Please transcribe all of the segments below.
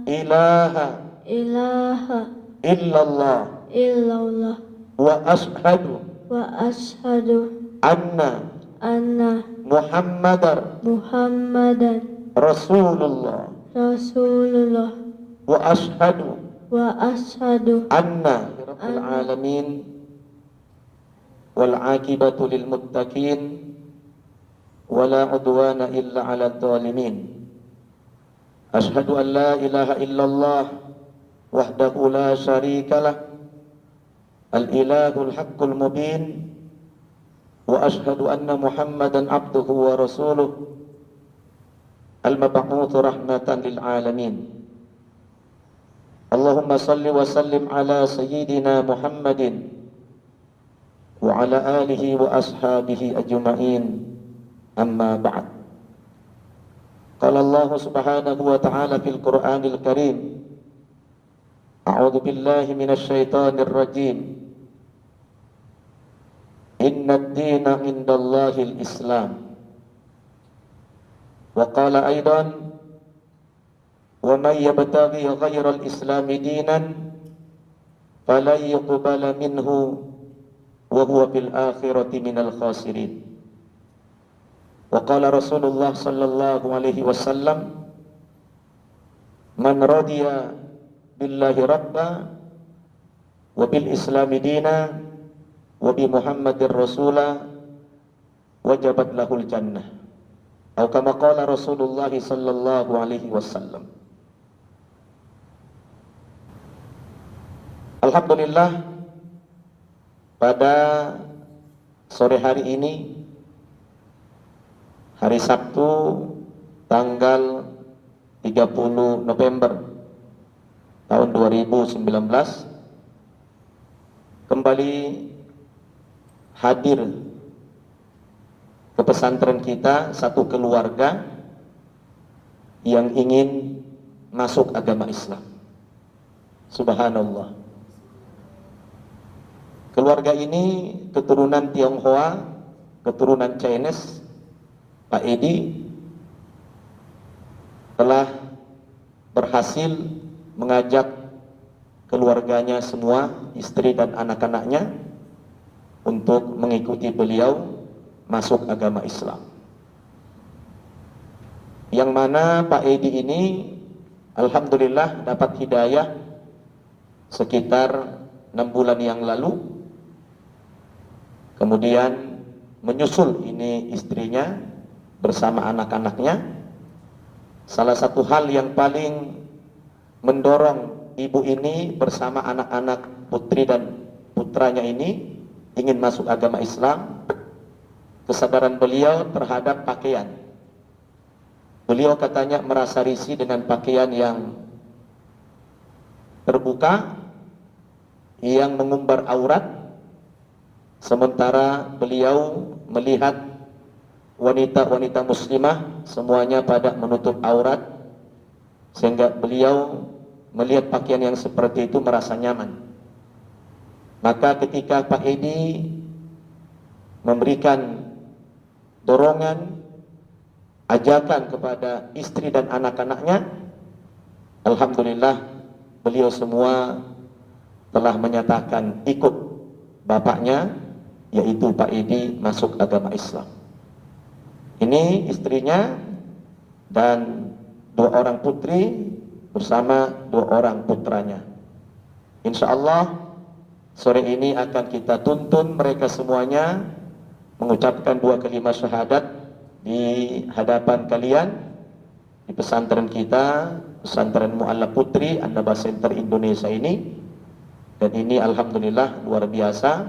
ilaha ilaha illallah illallah wa ashhadu wa ashhadu anna anna Muhammadar Muhammadan Rasulullah Rasulullah wa ashhadu wa ashhadu anna rabbil alamin wal aqibatu lil muttaqin wala udwana illa 'alal zalimin. Ashhadu an la ilaha illallah wahdahu la syarikalah al-ilahul haqqul mubin wa ashhadu anna Muhammadan abduhu wa rasuluh al-mab'uts rahmatan lil alamin. Allahumma salli wa sallim ala sayyidina Muhammadin wa ala alihi wa ashabihi ajma'in. Amma ba'd. Qala Allah subhanahu wa ta'ala fil Qur'anil Karim, a'udzu billahi minasy syaithanir rajim. Innad dina 'indallahil Islam. Wa qala aidan, wa may yabtaghi ghayral islami dinan falan yuqbala minhu wa huwa fil akhirati minal khasirin. Wa qala Rasulullah sallallahu alaihi wasallam, man radiya billahi rabba wa bil islami dina wa bi Muhammadir rasula wajabat lahul jannah. Atau kama qala Rasulullah sallallahu alaihi wasallam. Alhamdulillah, pada sore hari ini, hari Sabtu tanggal 30 November tahun 2019, kembali hadir ke pesantren kita satu keluarga yang ingin masuk agama Islam. Subhanallah. Keluarga ini keturunan Tionghoa, keturunan Chinese. Pak Edi telah berhasil mengajak keluarganya semua, istri dan anak-anaknya, untuk mengikuti beliau masuk agama Islam. Yang mana Pak Edi ini alhamdulillah dapat hidayah sekitar 6 bulan yang lalu. Kemudian menyusul ini istrinya bersama anak-anaknya. Salah satu hal yang paling mendorong ibu ini bersama anak-anak putri dan putranya ini ingin masuk agama Islam, kesadaran beliau terhadap pakaian. Beliau katanya merasa risih dengan pakaian yang terbuka, yang mengumbar aurat, sementara beliau melihat wanita-wanita muslimah semuanya pada menutup aurat, sehingga beliau melihat pakaian yang seperti itu merasa nyaman. Maka ketika Pak Edi memberikan dorongan, ajakan kepada istri dan anak-anaknya, alhamdulillah beliau semua telah menyatakan ikut bapaknya, yaitu Pak Edi, masuk agama Islam. Ini istrinya dan 2 orang putri bersama 2 orang putranya. Insya Allah sore ini akan kita tuntun mereka semuanya mengucapkan 2 kalimat syahadat di hadapan kalian di pesantren kita, pesantren Mu'alla Putri An-Naba Center Indonesia ini. Dan ini alhamdulillah luar biasa,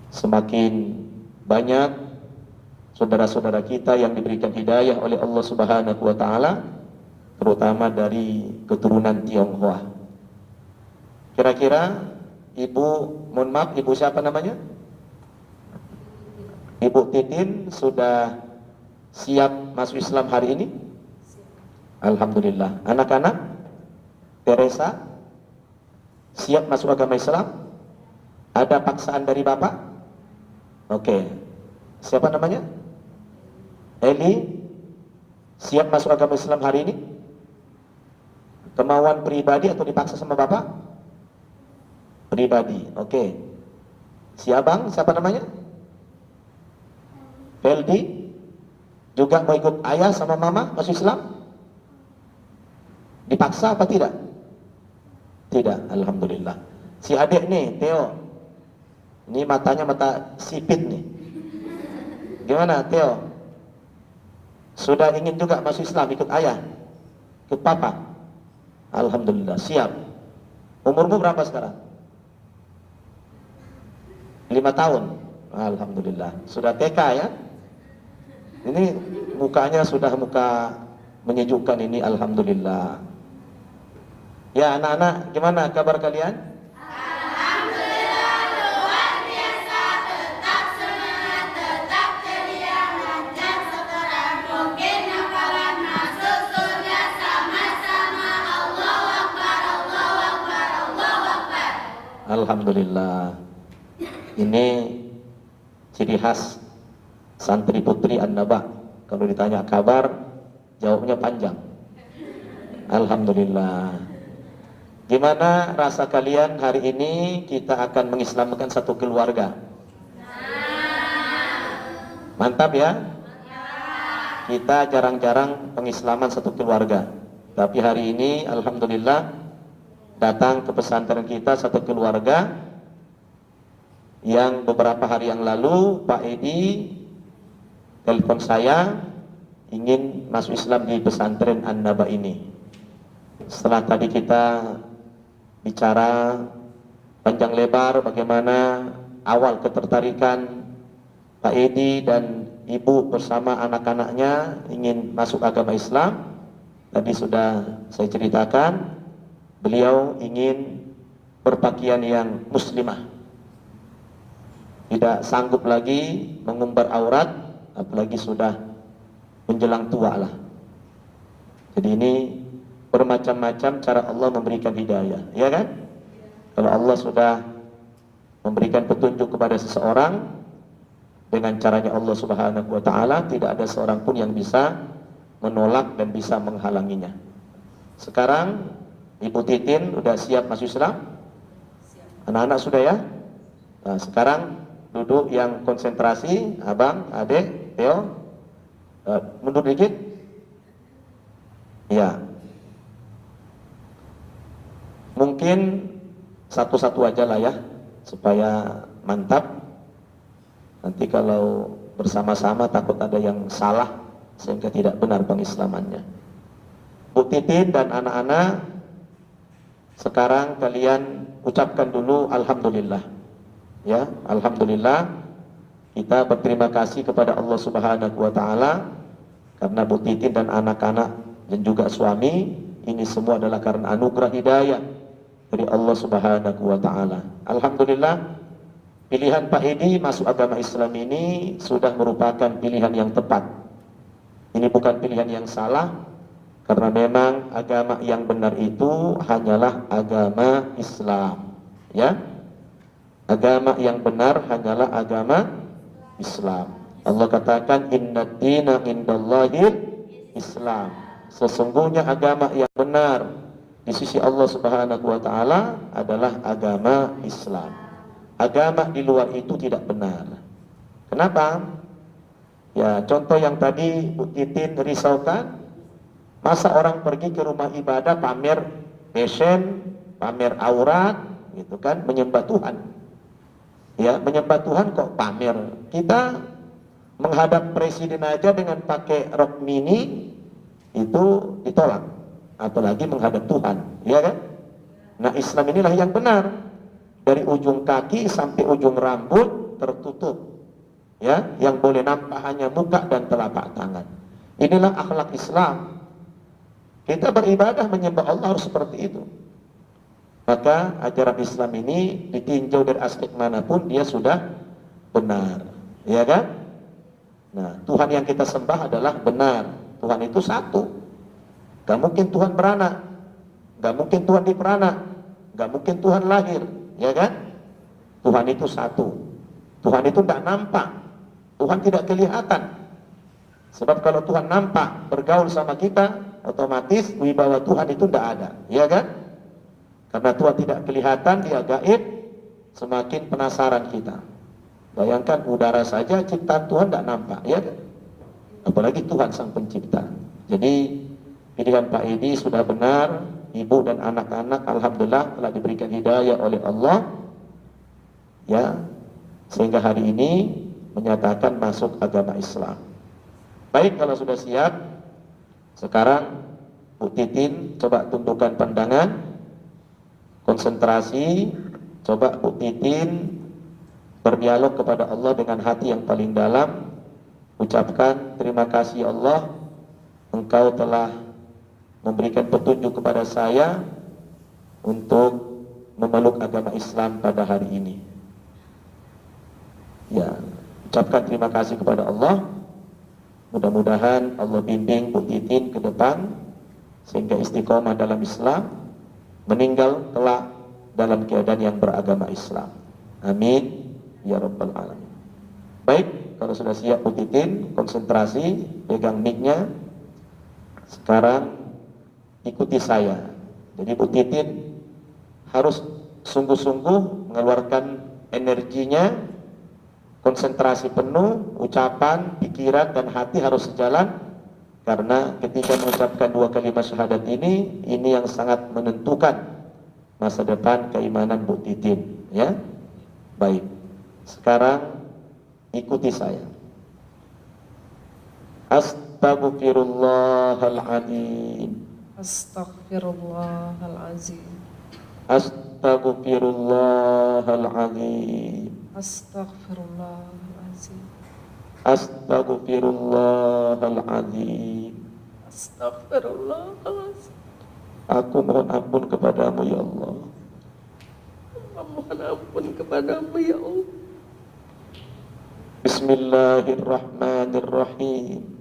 semakin banyak saudara-saudara kita yang diberikan hidayah oleh Allah Subhanahu wa taala, terutama dari keturunan Tionghoa. Kira-kira Ibu, mohon maaf, Ibu siapa namanya? Ibu Titin sudah siap masuk Islam hari ini? Alhamdulillah. Anak-anak Teresa siap masuk agama Islam? Ada paksaan dari Bapak? Oke. Siapa namanya? Eli siap masuk agama Islam hari ini? Kemauan pribadi atau dipaksa sama bapak? Pribadi. Oke. Si abang siapa namanya? Feldi. Juga mau ikut ayah sama mama masuk Islam? Dipaksa apa tidak? Tidak, alhamdulillah. Si adik nih, Theo. Ini matanya mata sipit nih. Gimana, Theo? Sudah ingin juga masuk Islam, ikut ayah? Ikut papa? Alhamdulillah, siap. Umurmu berapa sekarang? 5 tahun. Alhamdulillah. Sudah TK ya? Ini mukanya sudah muka menyejukkan ini, alhamdulillah. Ya anak-anak, gimana kabar kalian? Alhamdulillah, luar biasa, tetap semangat, tetap ceria, lancar setoran, mungkin hafalan masuk surga sama-sama. Allahu Akbar, Allahu Akbar, Allahu Akbar. Alhamdulillah. Ini ciri khas santri putri An-Naba. Kalau ditanya kabar, jawabnya panjang. Alhamdulillah. Gimana rasa kalian hari ini kita akan mengislamkan satu keluarga? Mantap ya? Kita jarang-jarang pengislaman satu keluarga. Tapi hari ini alhamdulillah datang ke pesantren kita satu keluarga yang beberapa hari yang lalu Pak Edi telepon saya ingin masuk Islam di pesantren An-Naba ini. Setelah tadi kita bicara panjang lebar bagaimana awal ketertarikan Pak Edi dan Ibu bersama anak-anaknya ingin masuk agama Islam. Tadi sudah saya ceritakan, beliau ingin berpakaian yang muslimah, tidak sanggup lagi mengumbar aurat, apalagi sudah menjelang tua lah. Jadi ini bermacam-macam cara Allah memberikan hidayah, ya kan? Kalau Allah sudah memberikan petunjuk kepada seseorang dengan caranya Allah Subhanahu wa taala, tidak ada seorang pun yang bisa menolak dan bisa menghalanginya. Sekarang Ibu Titin sudah siap masuk Islam? Anak-anak sudah ya? Nah, sekarang duduk yang konsentrasi, abang, adik, Theo, mundur dikit. Ya. Mungkin satu-satu aja lah ya, supaya mantap. Nanti kalau bersama-sama takut ada yang salah sehingga tidak benar pengislamannya. Bu Titin dan anak-anak, sekarang kalian ucapkan dulu alhamdulillah. Ya, alhamdulillah kita berterima kasih kepada Allah Subhanahu wa taala karena Bu Titin dan anak-anak dan juga suami ini semua adalah karena anugerah hidayah dari Allah Subhanahu wa taala. Alhamdulillah pilihan Pak Edi masuk agama Islam ini sudah merupakan pilihan yang tepat. Ini bukan pilihan yang salah karena memang agama yang benar itu hanyalah agama Islam. Ya. Agama yang benar hanyalah agama Islam. Allah katakan innad dina indallahil Islam. Sesungguhnya agama yang benar di sisi Allah Subhanahu wa taala adalah agama Islam. Agama di luar itu tidak benar. Kenapa? Ya, contoh yang tadi Bu Titin risaukan, masa orang pergi ke rumah ibadah pamer fashion, pamer aurat, gitu kan, menyembah Tuhan. Ya, menyembah Tuhan kok pamer. Kita menghadap presiden aja dengan pakai rok mini itu ditolak, apalagi menghadap Tuhan, ya kan? Nah, Islam inilah yang benar. Dari ujung kaki sampai ujung rambut tertutup. Ya, yang boleh nampak hanya muka dan telapak tangan. Inilah akhlak Islam. Kita beribadah menyembah Allah harus seperti itu. Maka ajaran Islam ini ditinjau dari aspek manapun dia sudah benar, ya kan? Nah, Tuhan yang kita sembah adalah benar. Tuhan itu satu. Gak mungkin Tuhan beranak, gak mungkin Tuhan diperanak, gak mungkin Tuhan lahir, ya kan? Tuhan itu satu. Tuhan itu tidak nampak, Tuhan tidak kelihatan. Sebab kalau Tuhan nampak bergaul sama kita, otomatis wibawa Tuhan itu tidak ada, ya kan? Karena Tuhan tidak kelihatan, dia gaib, semakin penasaran kita. Bayangkan udara saja ciptaan Tuhan tidak nampak, ya kan? Apalagi Tuhan sang pencipta. Jadi pilihan Pak Edi sudah benar, ibu dan anak-anak alhamdulillah telah diberikan hidayah oleh Allah, ya, sehingga hari ini menyatakan masuk agama Islam. Baik, kalau sudah siap, sekarang Bu Titin coba tundukkan pandangan, konsentrasi, coba Bu Titin berdialog kepada Allah dengan hati yang paling dalam, ucapkan terima kasih Allah, Engkau telah memberikan petunjuk kepada saya untuk memeluk agama Islam pada hari ini. Ya, ucapkan terima kasih kepada Allah. Mudah-mudahan Allah bimbing Bu Titin ke depan sehingga istiqomah dalam Islam, meninggal kelak dalam keadaan yang beragama Islam. Amin ya rabbal alamin. Baik, kalau sudah siap Bu Titin, konsentrasi, pegang mic-nya. Sekarang ikuti saya. Jadi Bu Titin harus sungguh-sungguh mengeluarkan energinya, konsentrasi penuh, ucapan, pikiran, dan hati harus sejalan. Karena ketika mengucapkan dua kalimat syahadat ini yang sangat menentukan masa depan keimanan Bu Titin, ya. Baik, sekarang ikuti saya. Astaghfirullahaladzim. Astaghfirullahalazim. Astaghfirullahaladzim. Astaghfirullahalazim. Astaghfirullahaladzim. Astaghfirullahalazim. Aku mohon ampun kepadamu ya Allah. Mohon ampun kepadamu ya Allah. Bismillahirrahmanirrahim.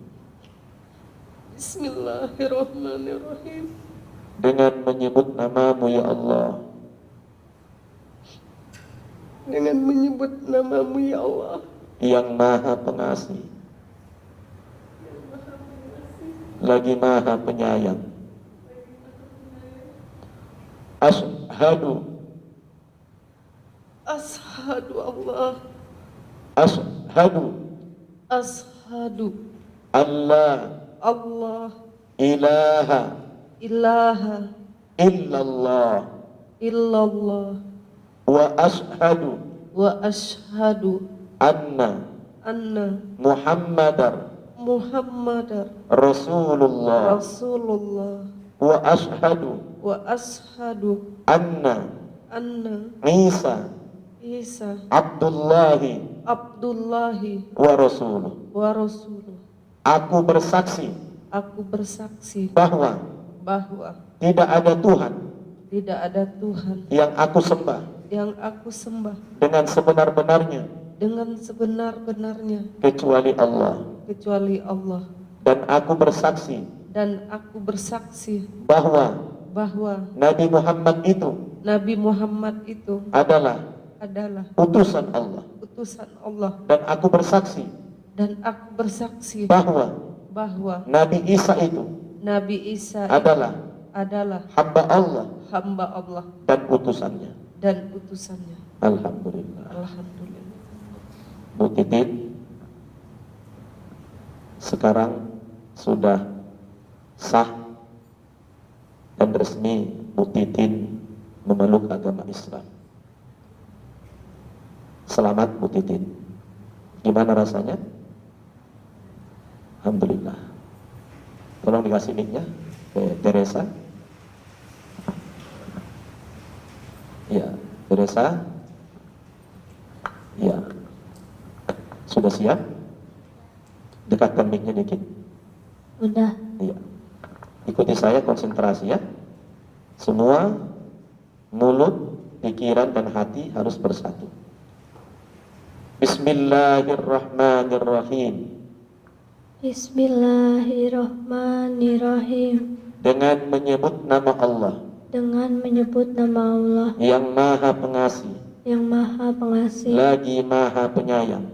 Bismillahirrahmanirrahim. Dengan menyebut namamu ya Allah, dengan menyebut namamu ya Allah yang maha pengasih lagi maha penyayang. Ashhadu ashhadu Allah ashhadu ashhadu alla Allah ilaha ilaha illallah illallah wa ashhadu wa ashhadu anna anna Muhammadar Muhammadar Rasulullah Rasulullah wa ashhadu anna anna Isa Isa Abdullahi Abdullahi wa rasuluh. wa rasuluh. Aku bersaksi bahwa tidak ada Tuhan yang aku sembah dengan sebenar-benarnya kecuali Allah. Dan aku bersaksi bahwa Nabi Muhammad itu adalah utusan Allah. Dan aku bersaksi bahwa Nabi Isa itu adalah hamba Allah dan utusannya. Alhamdulillah. Bu Titin, sekarang sudah sah dan resmi Bu Titin memeluk agama Islam. Selamat Bu Titin. Gimana rasanya? Alhamdulillah. Tolong dikasih mic-nya Teresa. Ya, Teresa. Ya. Sudah siap? Dekatkan mic-nya dikit. Udah. Iya. Ikuti saya, konsentrasi ya. Semua mulut, pikiran dan hati harus bersatu. Bismillahirrahmanirrahim. Bismillahirrahmanirrahim. Dengan menyebut nama Allah yang maha pengasih lagi maha penyayang.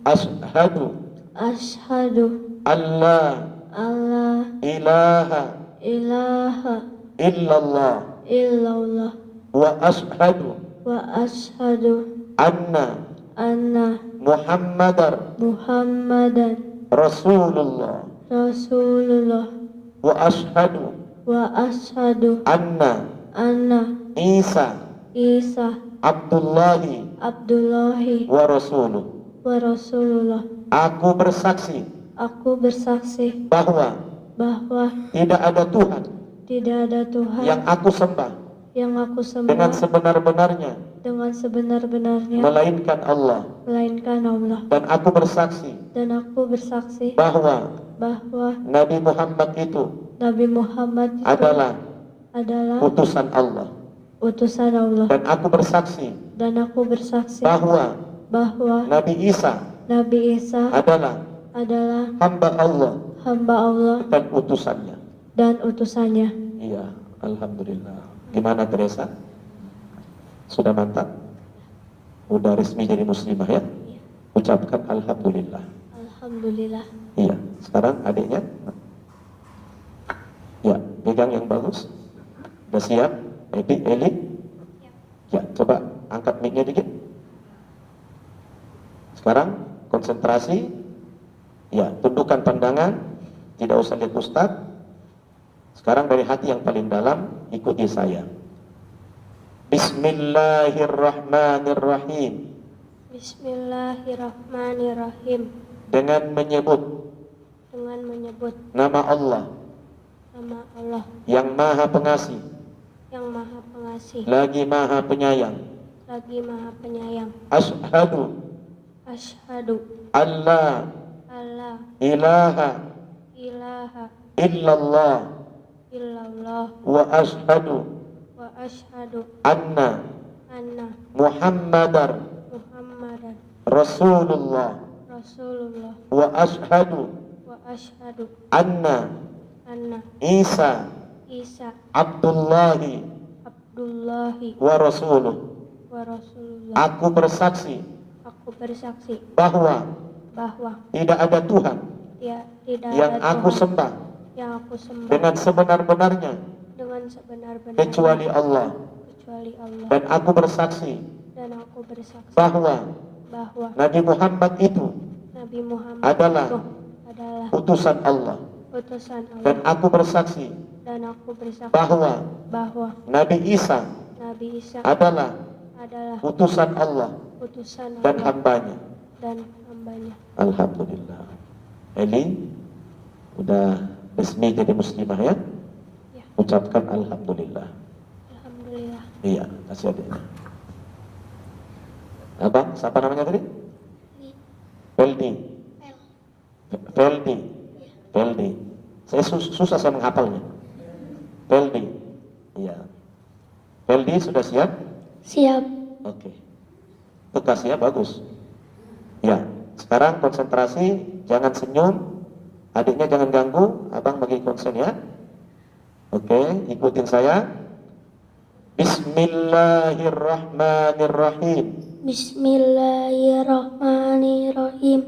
Ashhadu Asyhadu alla alla ilaha ilaha illallah illallah wa ashhadu wa asyhadu anna anna Muhammadar Muhammadan Rasulullah Rasulullah wa ashhadu wa asyhadu anna anna Isa Isa Abdullahi Abdullahi wa rasuluh. wa Rasulullah. Aku bersaksi Aku bersaksi bahwa bahwa tidak ada Tuhan tidak ada Tuhan yang aku sembah yang aku dengan sembah sebenar-benarnya dengan sebenar-benarnya melainkan Allah, melainkan Allah, dan aku bersaksi dan aku bersaksi bahwa bahwa Nabi Muhammad itu Nabi Muhammad itu adalah adalah utusan Allah, utusan Allah, dan aku bersaksi dan aku bersaksi bahwa bahwa Nabi Isa Nabi Isa adalah adalah hamba Allah hamba Allah dan utusannya. dan utusannya. Iya, alhamdulillah. Gimana Teresa? Sudah mantap? Udah resmi jadi muslimah ya? Ucapkan alhamdulillah. Alhamdulillah. Iya, sekarang adiknya. Ya, pegang yang bagus. Udah siap? Eli? Ya, coba angkat mic-nya dikit. Sekarang konsentrasi. Ya, tundukkan pandangan. Tidak usah lihat Ustadz. Sekarang dari hati yang paling dalam, ikuti saya. Bismillahirrahmanirrahim. Bismillahirrahmanirrahim. Dengan menyebut nama Allah nama Allah yang Maha Pengasih, yang Maha Pengasih lagi Maha Penyayang. lagi Maha Penyayang. Asyhadu Asyhadu alla alla ilaha ilaha illallah illallah wa asyhadu wa asyhadu anna anna Muhammadar Muhammadan Rasulullah Rasulullah wa asyhadu wa asyhadu anna anna Isa Isa Abdullahi Abdullahi wa rasuluh. wa Rasulullah. Aku bersaksi Aku bersaksi bahwa bahwa tidak ada Tuhan tidak yang ada aku Tuhan sembah yang aku sembah dengan sebenar-benarnya dengan sebenar-benarnya kecuali Allah, kecuali Allah, dan aku bersaksi dan aku bersaksi bahwa bahwa Nabi Muhammad itu Nabi Muhammad adalah itu adalah utusan Allah, utusan dan Allah, aku bersaksi dan aku bersaksi bahwa bahwa Nabi Isa Nabi Isa adalah adalah utusan Allah utusan dan Allah hambanya. dan hambanya. Alhamdulillah. Eli udah resmi jadi muslimah ya? Ya. Ucapkan alhamdulillah. Alhamdulillah. Iya, kasih adiknya. Abang, siapa namanya tadi? Feldi. Feldi. Feldi. Saya susah saya menghafalnya. Feldi. Iya. Feldi sudah siap? Siap. Oke. Tegas ya, bagus. Ya, sekarang konsentrasi, jangan senyum. Adiknya jangan ganggu, abang bagi konsen ya. Oke, ikutin saya. Bismillahirrahmanirrahim. Bismillahirrahmanirrahim.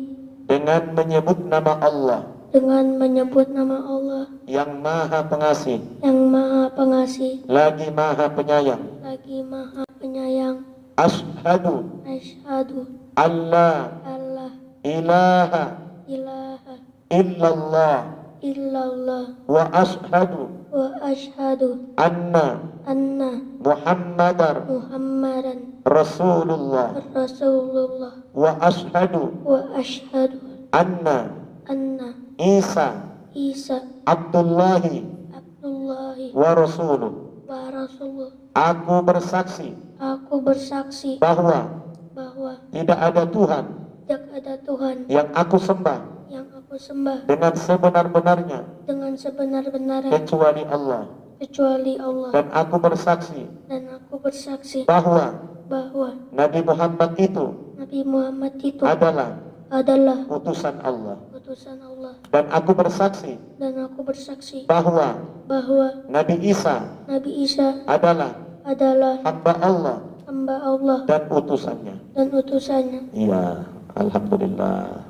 Dengan menyebut nama Allah Dengan menyebut nama Allah yang Maha Pengasih, yang Maha Pengasih, lagi Maha Penyayang. lagi Maha Penyayang. Asyhadu Asyhadu alla alla ilaha ilaha illallah illallah wa asyhadu wa asyhadu anna anna Muhammadar Muhammadan Rasulullah Rasulullah wa asyhadu wa asyhadu anna anna Isa Isa Abdullahi Abdullahi wa rasuluh. wa Rasulullah. Aku bersaksi Aku bersaksi bahwa bahwa tidak ada Tuhan tidak ada Tuhan yang aku sembah yang aku sembah dengan sebenar-benarnya dengan sebenar-benarnya kecuali Allah, kecuali Allah, dan aku bersaksi dan aku bersaksi bahwa bahwa Nabi Muhammad itu Nabi Muhammad itu adalah adalah utusan Allah, utusan Allah, dan aku bersaksi dan aku bersaksi bahwa bahwa Nabi Isa Nabi Isa adalah adalah hamba Allah hamba Allah dan utusannya. dan utusannya. Iya, alhamdulillah.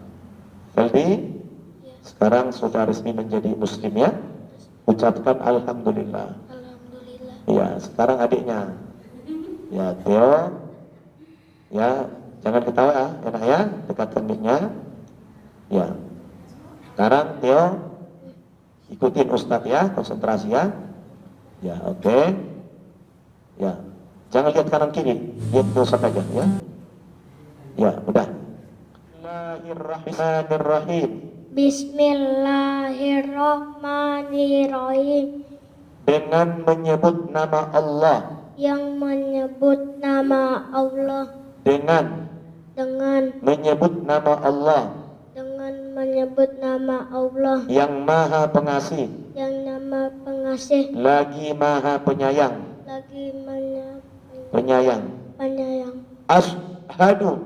Feldi, Ya. sekarang sudah resmi menjadi muslim ya. Ucapkan alhamdulillah. Alhamdulillah. Ya, sekarang adiknya. Ya, Theo. Ya, jangan ketawa ya, enak ya, dekatkan mic-nya. Ya. Sekarang Theo ikutin Ustadz ya, konsentrasi ya. Ya, oke. Ya. Jangan lihat kanan kiri, lihat ke Ustadz aja ya. Ya, udah. Bismillahirrahmanirrahim. Bismillahirrahmanirrahim. Dengan menyebut nama Allah. Yang menyebut nama Allah. Dengan menyebut nama Allah. Dengan menyebut nama Allah. Yang maha pengasih. Yang nama pengasih. Lagi maha penyayang. Lagi Penyayang. penyayang. Ashhadu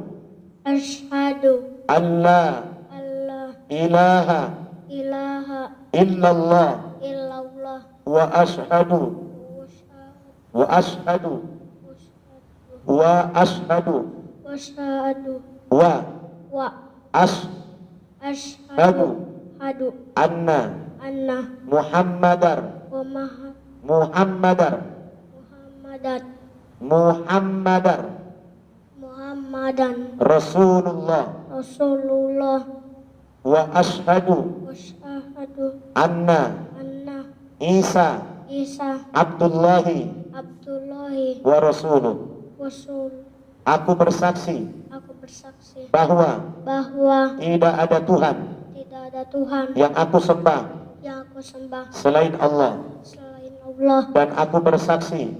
Asyhadu alla alla ilaha ilaha illallah illallah wa ashhadu wa ashhadu wa ashhadu wasyhadu wa wa ashhadu asyhadu anna anna Muhammadar Muhammadan Rasulullah wa ashhadu wasyhadu anna Isa Abdullahi wa rasuluh. Rasul. Aku bersaksi Aku bersaksi bahwa bahwa tidak ada Tuhan tidak ada Tuhan yang aku sembah yang aku sembah selain Allah, selain Allah, dan aku bersaksi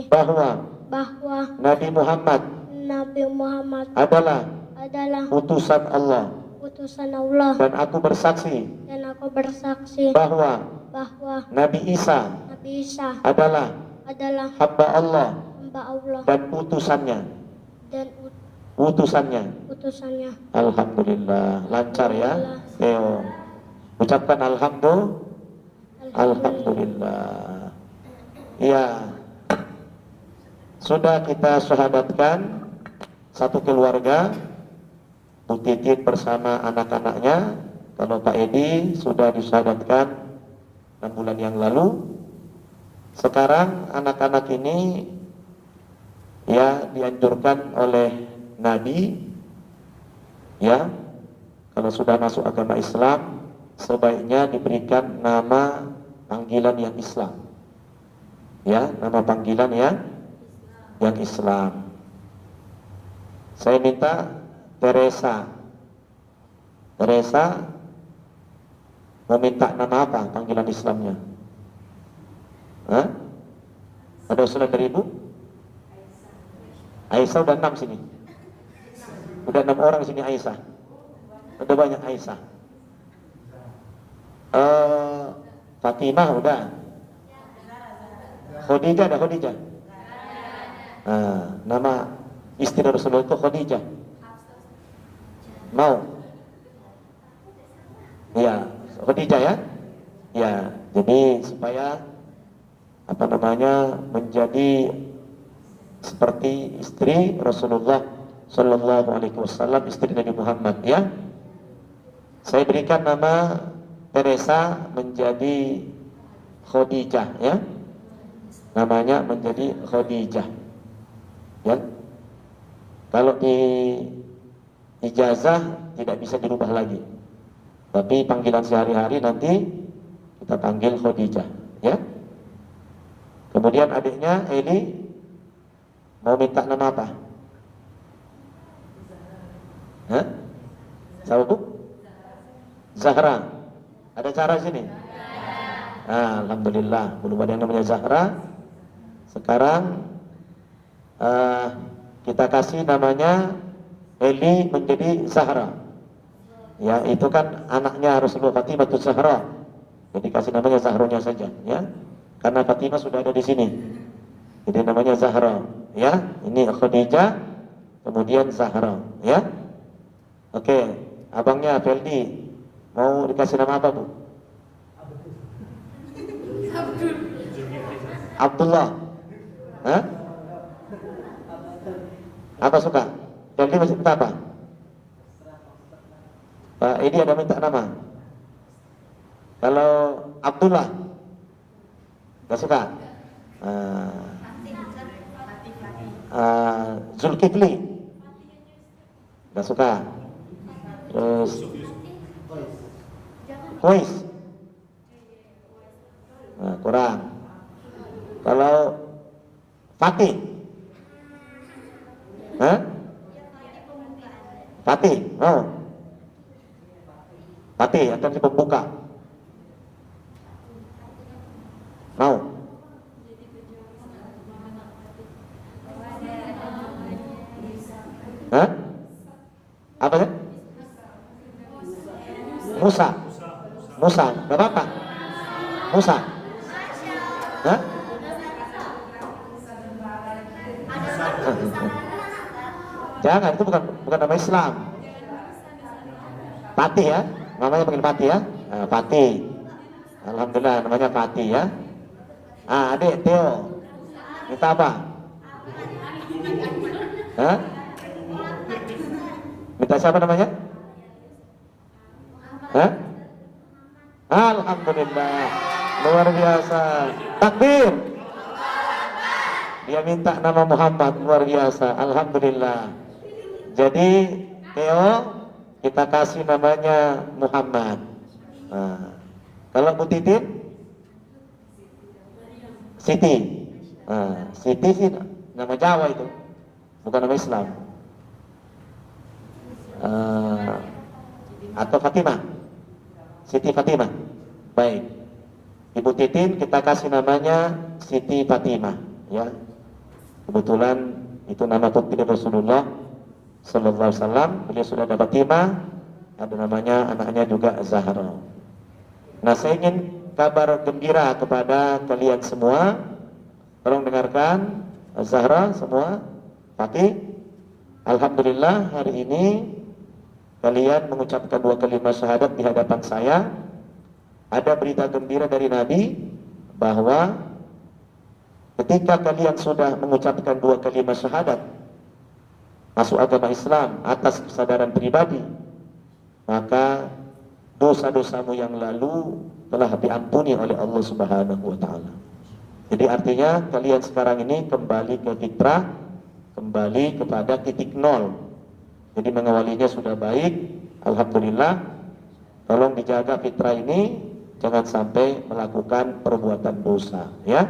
bahwa bahwa Nabi Muhammad Nabi Muhammad adalah adalah utusan Allah, utusan Allah, dan aku bersaksi bahwa Nabi Isa Nabi Isa adalah adalah hamba Allah hamba Allah dan utusannya. dan utusannya. Alhamdulillah, lancar ya Theo. Ucapkan Alhamdulillah. Ya, sudah kita syahadatkan satu keluarga, Bu Titin bersama anak-anaknya. Kalau Pak Edi sudah disyahadatkan 6 bulan yang lalu. Sekarang anak-anak ini ya dianjurkan oleh Nabi ya, kalau sudah masuk agama Islam sebaiknya diberikan nama panggilan yang Islam ya, nama panggilan yang Islam. Saya minta Teresa mau minta nama apa panggilan Islamnya? Hah? Ada usulan dari Ibu? Aisyah udah 6 sini. Udah 6 orang sini Aisyah. Udah banyak Aisyah. Fatimah udah. Khadijah ada Khadijah. Nama istri Rasulullah itu Khadijah. Mau? Ya, Khadijah ya. Ya, jadi supaya menjadi seperti istri Rasulullah Sallallahu Alaihi Wasallam, istri Nabi Muhammad ya. Saya berikan nama Teresa menjadi Khadijah ya. Namanya menjadi Khadijah ya. Kalau di ijazah tidak bisa dirubah lagi, tapi panggilan sehari-hari nanti kita panggil Khadijah ya. Kemudian adiknya Eli mau minta nama apa? Hah? Siapa Bu? Zahra. Ada cara sini? Alhamdulillah, belum ada yang namanya Zahra. Sekarang kita kasih namanya Eli menjadi Zahra. Ya, itu kan anaknya Rasulullah Fatimah itu Zahra. Jadi kasih namanya Zahronya saja, ya. Karena Fatimah sudah ada di sini. Jadi namanya Zahra, ya. Ini Khadijah, kemudian Zahra, ya. Oke, abangnya Feldi mau dikasih nama apa Bu? Abdullah. Hah? Apa suka? Feldi masih minta apa? Pak Edi ada minta nama. Kalau Abdullah, nggak suka. Zulkifli, nggak suka. Terus Huais, kurang. Kalau Fatih, Fatih, oh, Fatih akan si pembuka. Mau? Hah? Apa ya? Musa. Musa, gak apa-apa. Musa. Hah? Jangan, itu bukan nama Islam. Fatih ya, namanya panggil Fatih ya. Fatih. Alhamdulillah namanya Fatih ya. Adik Theo, minta apa? Hah? Minta siapa namanya? Hah? Alhamdulillah, luar biasa. Takbir. Dia minta nama Muhammad, luar biasa. Alhamdulillah. Jadi Theo kita kasih namanya Muhammad. Kalau Bu Titin, Siti. Siti sih nama Jawa itu, bukan nama Islam. Atau Fatimah, Siti Fatimah. Baik, Ibu Titin kita kasih namanya Siti Fatimah, ya. Kebetulan itu nama putri Rasulullah Sallallahu Alaihi Wasallam. Beliau sudah dapat timah, ada namanya anaknya juga Zahra. Nah, saya ingin kabar gembira kepada kalian semua. Tolong dengarkan, Zahra semua, Fatih. Alhamdulillah hari ini kalian mengucapkan 2 kalimat syahadat di hadapan saya. Ada berita gembira dari Nabi bahwa ketika kalian sudah mengucapkan 2 kalimat syahadat masuk agama Islam atas kesadaran pribadi, maka dosa-dosamu yang lalu telah diampuni oleh Allah Subhanahu wa taala. Jadi artinya kalian sekarang ini kembali ke fitrah, kembali kepada titik nol. Jadi mengawalinya sudah baik, alhamdulillah. Tolong dijaga fitrah ini, jangan sampai melakukan perbuatan dosa, ya.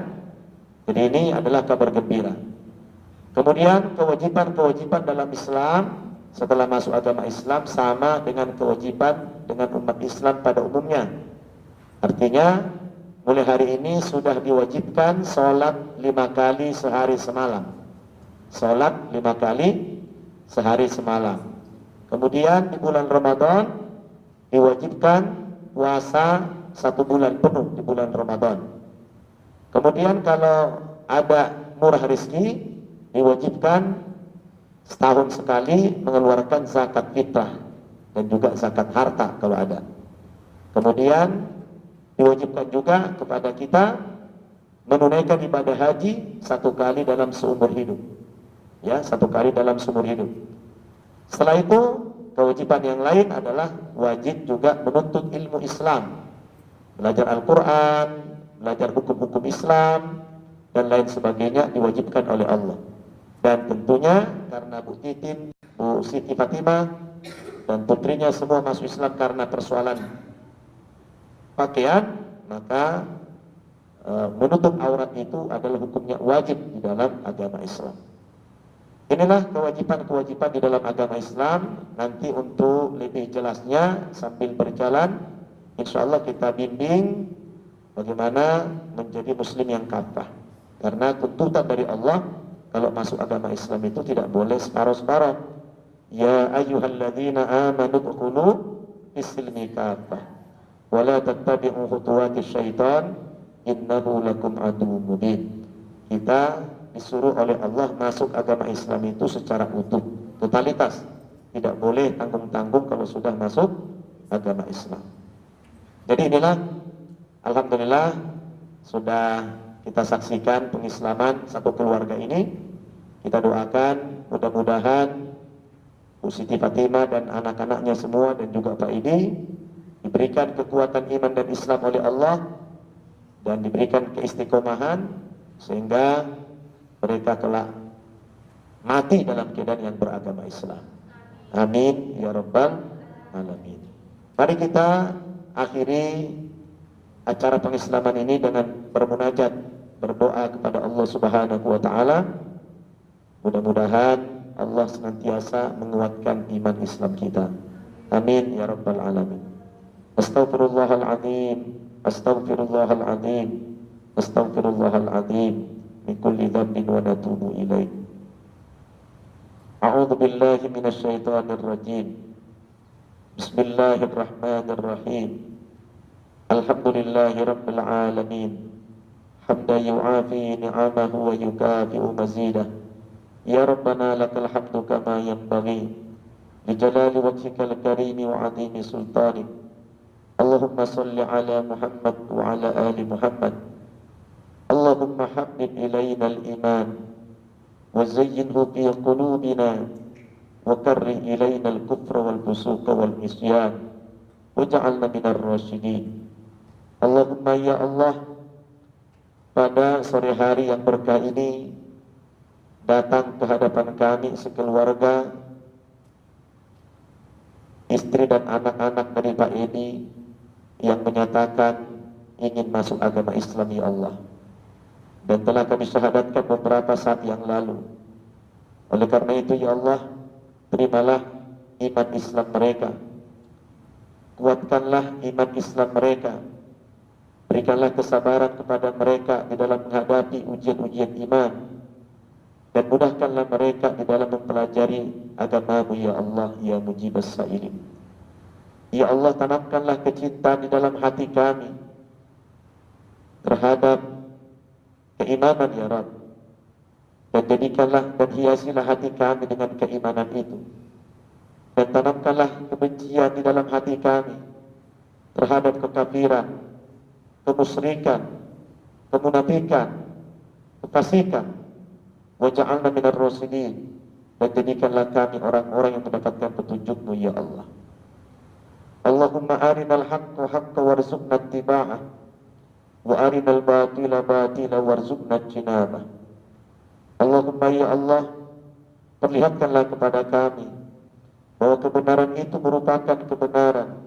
Jadi ini adalah kabar gembira. Kemudian kewajiban-kewajiban dalam Islam setelah masuk agama Islam sama dengan kewajiban dengan umat Islam pada umumnya. Artinya mulai hari ini sudah diwajibkan sholat 5 kali sehari semalam. Sholat 5 kali sehari semalam. Kemudian di bulan Ramadan diwajibkan puasa 1 bulan penuh di bulan Ramadan. Kemudian kalau ada murah rezeki diwajibkan setahun sekali mengeluarkan zakat fitrah dan juga zakat harta kalau ada. Kemudian diwajibkan juga kepada kita menunaikan ibadah haji 1 kali dalam seumur hidup, ya, 1 kali dalam seumur hidup. Setelah itu kewajiban yang lain adalah wajib juga menuntut ilmu Islam, belajar Al-Quran, belajar hukum-hukum Islam dan lain sebagainya diwajibkan oleh Allah. Dan tentunya karena Bu Titin, Bu Siti Fatimah dan putrinya semua masuk Islam karena persoalan pakaian, maka menutup aurat itu adalah hukumnya wajib di dalam agama Islam. Inilah kewajiban-kewajiban di dalam agama Islam. Nanti untuk lebih jelasnya sambil berjalan, insya Allah kita bimbing bagaimana menjadi muslim yang kafah. Karena tuntutan dari Allah kalau masuk agama Islam itu tidak boleh separuh-separuh. Ya ayyuhalladzina amanu dkhulu fis-silmi kafah wa la tattabi'u khutuwatis syaitan innahu lakum aduwwun mubin. Kita disuruh oleh Allah masuk agama Islam itu secara utuh, totalitas. Tidak boleh tanggung-tanggung kalau sudah masuk agama Islam. Jadi inilah alhamdulillah sudah kita saksikan pengislaman satu keluarga ini. Kita doakan mudah-mudahan Bu Siti Fatimah dan anak-anaknya semua dan juga Pak Idi diberikan kekuatan iman dan Islam oleh Allah dan diberikan keistiqomahan sehingga mereka kelak mati dalam keadaan yang beragama Islam. Amin ya rabbal alamin. Mari kita akhiri acara pengislaman ini dengan bermunajat, berdoa kepada Allah Subhanahu wa taala. Mudah-mudahan Allah senantiasa menguatkan iman Islam kita. Amin ya rabbal alamin. Astaghfirullahaladzim, astaghfirullahaladzim, astaghfirullahaladzim min kulli dhanbin wa natubu ilaih. A'udzu billahi minasy syaithanir rajim. Bismillahirrahmanirrahim. Alhamdulillahi rabbil alamin. Hamdan yu'afi ni'amahu wa yukafi'u mazidah. Ya Rabbana lakal hamdu kama yanbaghi li jalali wajhikal karimi wa 'azimi sultanik. Allahumma salli ala Muhammad wa ala ali Muhammad. Allahumma habbib ilayna al-iman wa zayyinhu fi qulubina wa karrih ilayna al-kufra wal fusuqa wal isyan waj'alna minar rasyidin. Allahumma ya Allah, pada sore hari yang berkah ini datang ke hadapan kami sekeluarga, istri dan anak-anak dari Pak Edi yang menyatakan ingin masuk agama Islam ya Allah, dan telah kami syahadatkan beberapa saat yang lalu. Oleh karena itu ya Allah, terimalah iman Islam mereka, kuatkanlah iman Islam mereka, berikanlah kesabaran kepada mereka di dalam menghadapi ujian-ujian iman, dan mudahkanlah mereka di dalam mempelajari agama-Mu ya Allah ya mujibas sa'ilin. Ya Allah, tanamkanlah kecintaan di dalam hati kami terhadap keimanan ya Rabb, dan jadikanlah dan hiasilah hati kami dengan keimanan itu, dan tanamkanlah kebencian di dalam hati kami terhadap kekafiran, kemusyrikan, kemunafikan, kefasikan. Waj'alna minar rasyidin, dan jadikanlah kami orang-orang yang mendapatkan petunjuk-Mu ya Allah. Allahumma arinal haqqa haqqa warzuqna ittiba'ah wa arinal batila batila warzuqna ijtinabah. Allahumma ya Allah, perlihatkanlah kepada kami bahwa kebenaran itu merupakan kebenaran.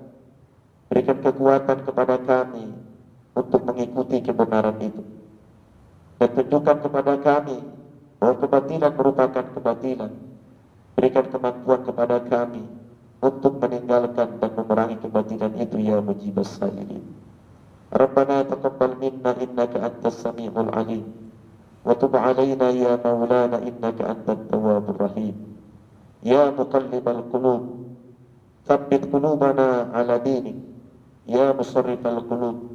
Berikan kekuatan kepada kami untuk mengikuti kebenaran itu, dan tunjukkan kepada kami bahwa kebatilan merupakan kebatilan. Berikan kemampuan kepada kami untuk meninggalkan dan memerangi kebatilan itu ya mujibas sa'ilin. Rabbana taqabbal minna innaka antas sami'ul alim wa tub 'alaina ya maulana innaka antat tawwabur rahim. Ya muqallibal qulub tsabbit qulubana 'ala dinik. Ya musarrifal qulub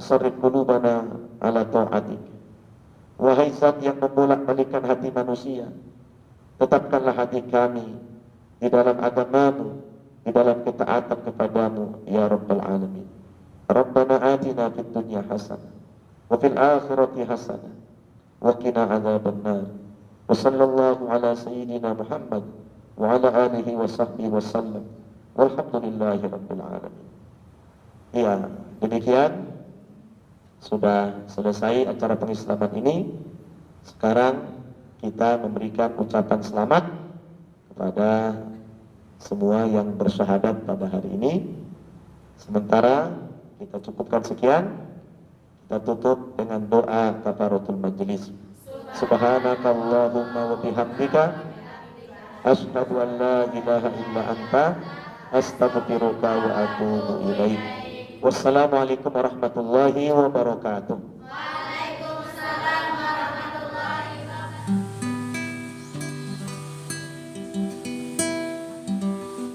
sarrif qulubana 'ala ta'atik. Wahai Zat yang membolak-balikkan hati manusia, tetapkanlah hati kami di dalam agama-Mu, di dalam ketaatan kepada-Mu ya Rabbal Alamin. Rabbana atina fid dunya hasanah wa fil akhirati hasanah wa qina adzabannar. Wa sallallahu ala sayyidina Muhammad wa ala alihi wa sahbihi wa sallam. Walhamdulillahi rabbil alamin. Ya, demikian sudah selesai acara pengislaman ini. Sekarang kita memberikan ucapan selamat kepada semua yang bersyahadat pada hari ini. Sementara kita cukupkan sekian, kita tutup dengan doa kafaratul majelis. Subhanakallahumma wa bihamdika asyhadu an la ilaha illa anta astaghfiruka wa atubu ilaik. Wassalamualaikum warahmatullahi wabarakatuh.